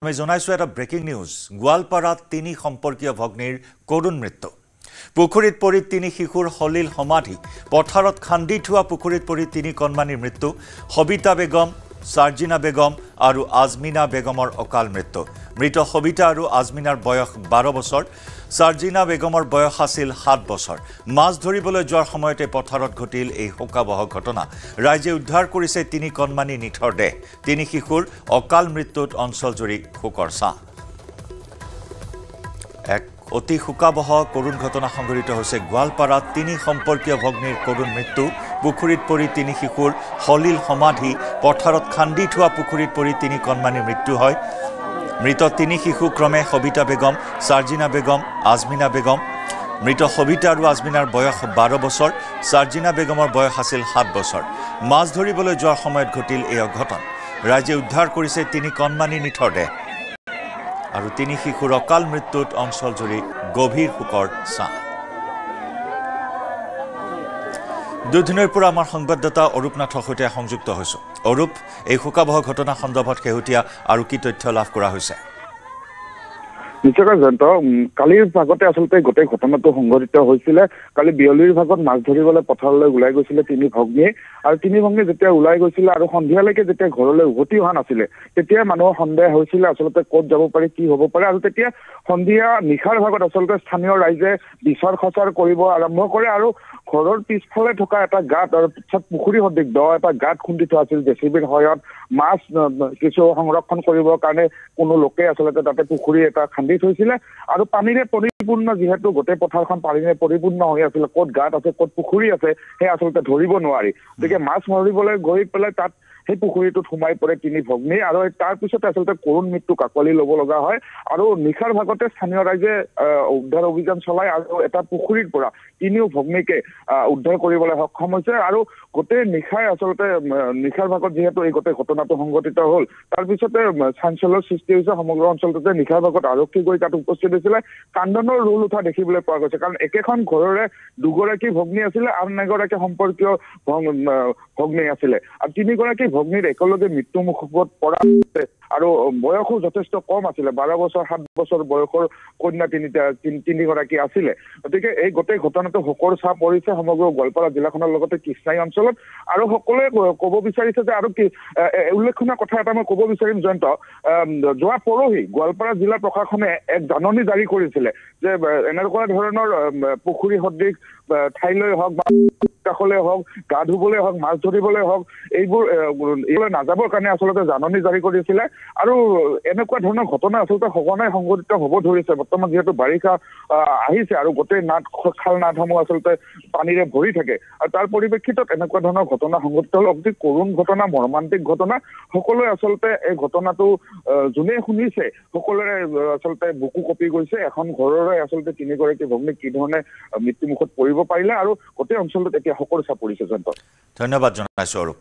আমি জনাইছো এটা ব্ৰেকিং নিউজ গোৱালপাৰাত তিনি সম্পৰ্কীয় ভগ্নীৰ কৰুণ মৃত্যু পুখুৰীত পৰি তিনি শিশুৰ হলিল সমাধি পথাৰত খান্দি থোৱা পুখুৰীত পৰি তিনি কণমানিৰ মৃত্যু সবিতা বেগম সাৰ্জিনা বেগম আৰু আজমিনা বেগমৰ অকাল মৃত্যু মৃত সবিতা আৰু আজমিনাৰ বয়স 12 বছৰ সাৰ্জিনা বেগমৰ বয়স আছিল 7 বছৰ মাছ ধৰিবলৈ যোৱাৰ সময়তে পথাৰত ঘটিল এই শোকাবহ ঘটনা ৰাইজে উদ্ধাৰ কৰিছে তিনি কণমানি নিথৰ দেহ তিনি শিশুৰ অকাল মৃত্যুত অঞ্চলজুৰি শোকৰ ছাঁ এক অতি শোকাবহ কৰুণ ঘটনা সংঘটিত হৈছে গোৱালপাৰাত তিনি সম্পৰ্কীয় ভগ্নীৰ কৰুণ মৃত্যু পুখুৰীত পৰি তিনি শিশুৰ হলিল সমাধি পথাৰত খান্দি থোৱা পুখুৰীত পৰি তিনি কণমানিৰ মৃত্যু হয় মৃত তিনি শিশু ক্ৰমে সবিতা বেগম সাৰ্জিনা বেগম আজমিনা বেগম মৃত সবিতা আৰু আজমিনাৰ বয়স 12 বছৰ সাৰ্জিনা বেগমৰ বয়স আছিল 7 বছৰ মাছ ধৰিবলৈ যোৱাৰ সময়ত ঘটিল এই অঘটন ৰাইজে উদ্ধাৰ কৰিছে তিনি কণমানি নিথৰ দেহ আৰু তিনি শিশুৰ অকাল মৃত্যুত অঞ্চলজুৰি গভীৰ শোকৰ ছাঁ দুদিনৰ পৰা আমাৰ সংবাদদাতা অৰূপ নাথৰ সৈতে সংযুক্ত হৈছো অৰূপ এই শোকাবহ ঘটনা সন্দৰ্ভত শেহতীয়া আৰু কি তথ্য লাভ কৰা হৈছে নিশ্চয় জয়ন্ত কালিৰ ভাগতে আচলতে গোটেই ঘটনাটো সংঘটিত হৈছিলে কালি বিয়লিৰ ভাগত মাছ ধৰিবলৈ পথাৰলৈ ওলাই গৈছিলে তিনি ভগ্নীয়ে আৰু তিনি ভগ্নী যেতিয়া ওলাই গৈছিলে আৰু সন্ধিয়ালৈকে যেতিয়া ঘৰলৈ উভতি অহা নাছিলে তেতিয়া মানুহৰ সন্দেহ হৈছিলে আচলতে ক'ত যাব পাৰে কি হ'ব পাৰে আৰু তেতিয়া সন্ধিয়া নিশাৰ ভাগত আচলতে স্থানীয় ৰাইজে বিচাৰ খচাৰ কৰিব আৰম্ভ কৰে আৰু ঘৰৰ পিছফালে থকা এটা গাঁত আৰু পিছত পুখুৰী সদৃশ দ এটা গাঁত খুন্দি থোৱা আছিল জেচিবিৰ সহায়ত মাছ কিছু সংৰক্ষণ কৰিবৰ কাৰণে কোনো লোকে আচলতে তাতে পুখুৰী এটা খান্দি থৈছিলে আৰু পানীৰে পৰিপূৰ্ণ যিহেতু গোটেই পথাৰখন পানীৰে পৰিপূৰ্ণ হৈ আছিল ক'ত গাঁত আছে ক'ত পুখুৰী আছে সেই আচলতে ধৰিব নোৱাৰি গতিকে মাছ মাৰিবলৈ গৈ পেলাই তাত সেই পুখুৰীটোত সোমাই পৰে তিনি ভগ্নী আৰু তাৰ পিছতে আচলতে কৰুণ মৃত্যু কাকলি ল'ব লগা হয় আৰু নিশাৰ ভাগতে স্থানীয় ৰাইজে উদ্ধাৰ অভিযান চলাই আৰু এটা পুখুৰীৰ পৰা তিনিও ভগ্নীকে উদ্ধাৰ কৰিবলৈ সক্ষম হৈছে আৰু গোটেই নিশাই আচলতে নিশাৰ ভাগত যিহেতু এই গোটেই ঘটনাটো সংঘটিত হ'ল তাৰপিছতে চাঞ্চল্যৰ সৃষ্টি হৈছে সমগ্ৰ অঞ্চলটোতে নিশাৰ ভাগত আৰক্ষী গৈ তাত উপস্থিত হৈছিলে কান্দনৰ ৰোল উঠা দেখিবলৈ পোৱা গৈছে কাৰণ একেখন ঘৰৰে দুগৰাকী ভগ্নী আছিলে আন এগৰাকী সম্পৰ্কীয় ভগ্নী আছিলে আৰু তিনিগৰাকী ভগ্নীৰ একেলগে মৃত্যুমুখত পৰা আৰু বয়সো যথেষ্ট কম আছিলে 12 বছৰ 7 বছৰ বয়সৰ কন্যা তিনিগৰাকী আছিলে গতিকে এই গোটেই ঘটনাটো শোকৰ ছাঁ পৰিছে সমগ্ৰ গোৱালপাৰা জিলাখনৰ লগতে কৃষ্ণাই অঞ্চলত আৰু সকলোৱে ক'ব বিচাৰিছে যে আৰু কি উল্লেখনীয় কথা এটা মই ক'ব বিচাৰিম জয়ন্ত যোৱা পৰহি গোৱালপাৰা জিলা প্ৰশাসনে এক জাননী জাৰি কৰিছিলে যে এনেকুৱা ধৰণৰ পুখুৰী সদৃশ ঠাইলৈ হওক বা কাষলৈ হওক গা ধুবলৈ হওক মাছ ধৰিবলৈ হওক এইবোৰ নাযাবৰ কাৰণে আচলতে জাননী জাৰি কৰিছিলে আৰু এনেকুৱা ধৰণৰ ঘটনা আচলতে সঘনাই সংঘটিত হ'ব ধৰিছে বৰ্তমান যিহেতু বাৰিষা আহিছে আৰু গোটেই নাট খাল নাটসমূহ আচলতে পানীৰে ভৰি থাকে আৰু তাৰ পৰিপ্ৰেক্ষিতত এনেকুৱা ধৰণৰ ঘটনা সংঘটিত হ'ল অতি কৰুণ ঘটনা মৰ্মান্তিক ঘটনা সকলোৱে আচলতে এই ঘটনাটো যোনে শুনিছে সকলোৰে আচলতে বুকু কঁপি গৈছে এখন ঘৰৰে আচলতে তিনিগৰাকী ভগ্নী কি ধৰণে মৃত্যুমুখত পৰিব পাৰিলে আৰু গোটেই অঞ্চলটোত এতিয়া শোকৰ ছাঁ পৰিছে জয়ন্ত ধন্যবাদ জনাইছো অৰূপ